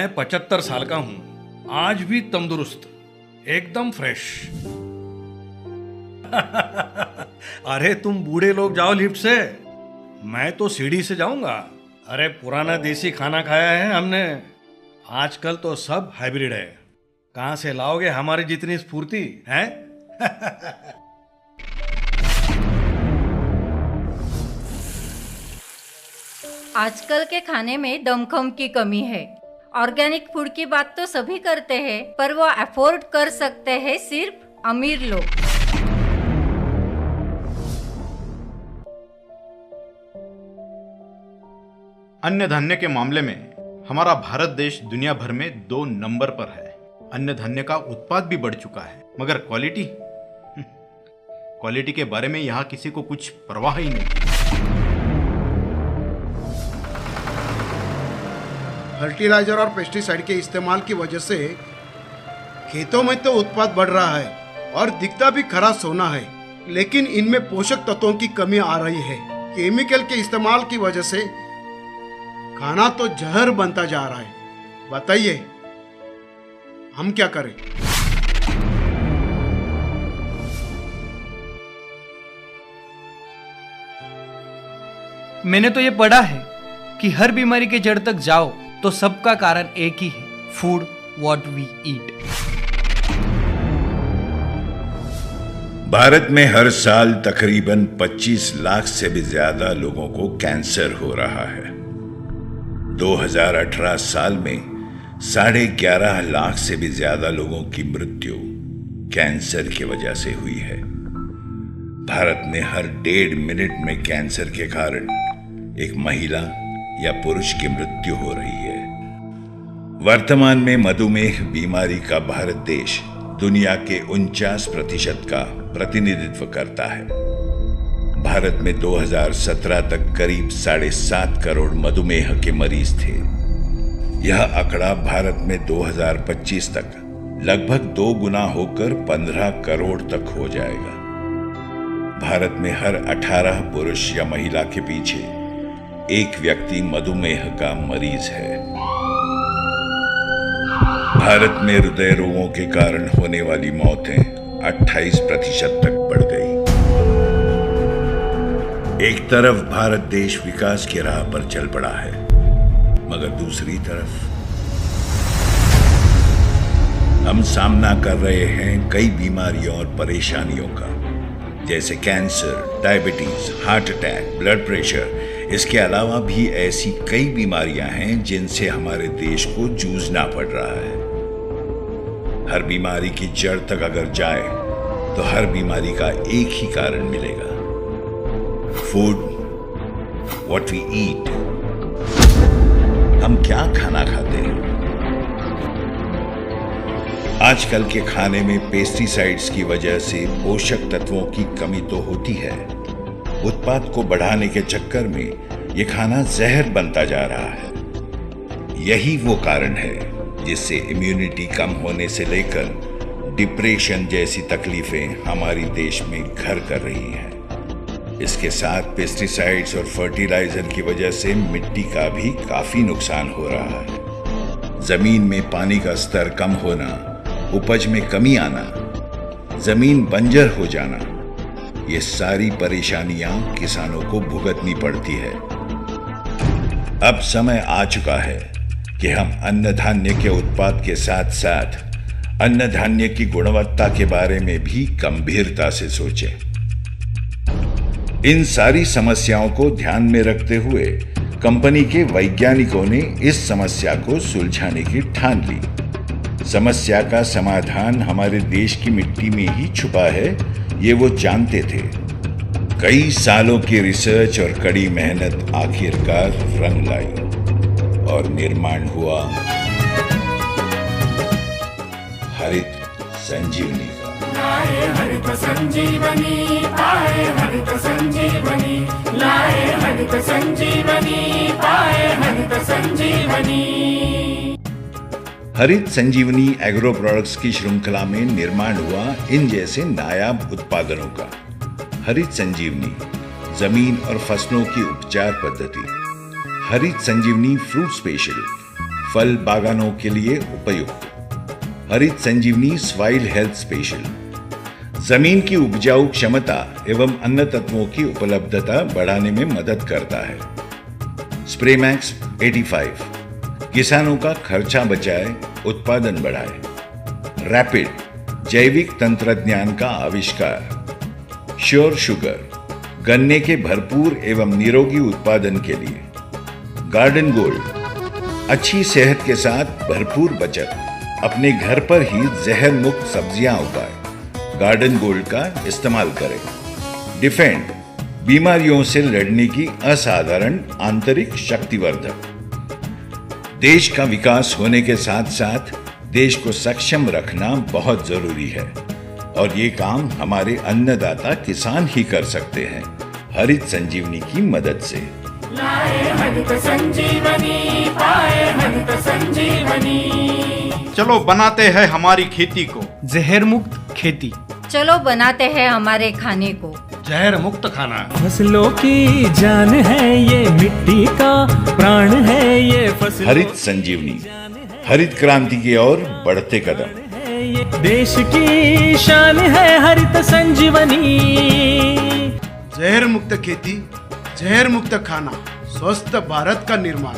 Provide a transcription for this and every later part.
मैं 75 साल का हूं, आज भी तंदुरुस्त, एकदम फ्रेश। अरे तुम बूढ़े लोग जाओ लिफ्ट से, मैं तो सीढ़ी से जाऊंगा। अरे पुराना देसी खाना खाया है हमने, आजकल तो सब हाइब्रिड है। कहां से लाओगे हमारी जितनी स्फूर्ति है? आजकल के खाने में दमखम की कमी है। ऑर्गेनिक फूड की बात तो सभी करते हैं, पर वो अफोर्ड कर सकते हैं सिर्फ अमीर लोग। अन्य धान्य के मामले में हमारा भारत देश दुनिया भर में 2 नंबर पर है। अन्य धान्य का उत्पाद भी बढ़ चुका है, मगर क्वालिटी के बारे में यहाँ किसी को कुछ परवाह ही नहीं। फर्टिलाइजर और पेस्टिसाइड के इस्तेमाल की वजह से खेतों में तो उत्पाद बढ़ रहा है और दिखता भी खरा सोना है, लेकिन इनमें पोषक तत्वों की कमी आ रही है। केमिकल के इस्तेमाल की वजह से खाना तो जहर बनता जा रहा है। बताइए हम क्या करें? मैंने तो ये पढ़ा है कि हर बीमारी के जड़ तक जाओ तो सबका कारण एक ही है, food what we eat. Bharat में हर साल तकरीबन 25 लाख से भी ज्यादा लोगों को कैंसर हो रहा है। 2018 साल में 11.5 लाख से भी ज्यादा लोगों की मृत्यु कैंसर की वजह से हुई है। भारत में हर 1.5 मिनट में कैंसर के कारण एक महिला या पुरुष की मृत्यु हो रही है। वर्तमान में मधुमेह बीमारी का भारत देश दुनिया के 49% का प्रतिनिधित्व करता है। भारत में 2017 तक करीब 7.5 करोड़ मधुमेह के मरीज थे। यह आंकड़ा भारत में 2025 तक लगभग 2 गुना होकर 15 करोड़ तक हो जाएगा। भारत में हर 18 पुरुष या महिला के पीछे एक व्यक्ति मधुमेह का मरीज है। भारत में हृदय रोगों के कारण होने वाली मौतें 28% तक बढ़ गई। एक तरफ भारत देश विकास की राह पर चल पड़ा है, मगर दूसरी तरफ हम सामना कर रहे हैं कई बीमारियों और परेशानियों का, जैसे cancer, diabetes, heart attack, blood pressure. इसके अलावा भी ऐसी कई बीमारियां हैं जिनसे हमारे देश को जूझना पड़ रहा है। हर बीमारी की जड़ तक अगर जाए तो हर बीमारी का एक ही कारण मिलेगा, फूड व्हाट वी ईट। हम क्या खाना खाते हैं? आजकल के खाने में पेस्टिसाइड्स की वजह से पोषक तत्वों की कमी तो होती है। उत्पाद को बढ़ाने के चक्कर में यह खाना जहर बनता जा रहा है। यही वो कारण है जिससे इम्यूनिटी कम होने से लेकर डिप्रेशन जैसी तकलीफें हमारे देश में घर कर रही हैं। इसके साथ पेस्टिसाइड्स और फर्टिलाइजर की वजह से मिट्टी का भी काफी नुकसान हो रहा है। जमीन में पानी का स्तर कम होना, उपज में कमी आना, जमीन बंजर हो जाना, ये सारी परेशानियां किसानों को भुगतनी पड़ती है। अब समय आ चुका है कि हम अन्न धान्य के उत्पाद के साथ साथ अन्न धान्य की गुणवत्ता के बारे में भी गंभीरता से सोचें। इन सारी समस्याओं को ध्यान में रखते हुए कंपनी के वैज्ञानिकों ने इस समस्या को सुलझाने की ठान ली। समस्या का समाधान हमारे देश की मिट्टी में ही छुपा है, ये वो जानते थे। कई सालों की रिसर्च और कड़ी मेहनत आखिरकार रंग लाई और निर्माण हुआ हरित संजीवनी का। लाए हरित संजीवनी, पाए हरित संजीवनी, लाए हरित संजीवनी, पाए हरित संजीवनी। हरित संजीवनी एग्रो प्रोडक्ट्स की श्रृंखला में निर्माण हुआ इन जैसे नायाब उत्पादनों का। हरित संजीवनी जमीन और फसलों की उपचार पद्धति, हरित संजीवनी फ्रूट स्पेशल, फल बागानों के लिए उपयुक्त। हरित संजीवनी सॉइल हेल्थ स्पेशल जमीन की उपजाऊ क्षमता एवं अन्य तत्वों की उपलब्धता बढ़ाने में मदद करता है। स्प्रेमैक्स 85 किसानों का खर्चा बचाए, उत्पादन बढ़ाए। रैपिड जैविक तंत्रज्ञान का आविष्कार। श्योर शुगर गन्ने के भरपूर एवं निरोगी उत्पादन के लिए। गार्डन गोल्ड अच्छी सेहत के साथ भरपूर बचत। अपने घर पर ही जहर मुक्त सब्जियां उगाएं। गार्डन गोल्ड का इस्तेमाल करें। डिफेंड बीमारियों से लड़ने की असाधारण आंतरिक शक्तिवर्धक। देश का विकास होने के साथ साथ देश को सक्षम रखना बहुत जरूरी है और ये काम हमारे अन्नदाता किसान ही कर सकते हैं हरित संजीवनी की मदद से। लाए हरित संजीवनी, पाए हरित संजीवनी। चलो बनाते हैं हमारी खेती को जहर मुक्त खेती। चलो बनाते हैं हमारे खाने को जहर मुक्त खाना। फसलों की जान है ये, मिट्टी का प्राण है ये फसल। हरित संजीवनी हरित क्रांति की ओर बढ़ते कदम। देश की शान है हरित संजीवनी। जहर मुक्त खेती, जहर मुक्त खाना, स्वस्थ भारत का निर्माण।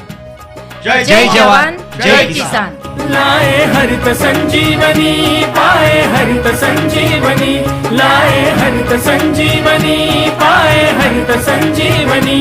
जय जवान जय किसान। लाए हरित संजीवनी, पाए हरित संजीवनी। लाए हरित संजीवनी, पाए हरित संजीवनी।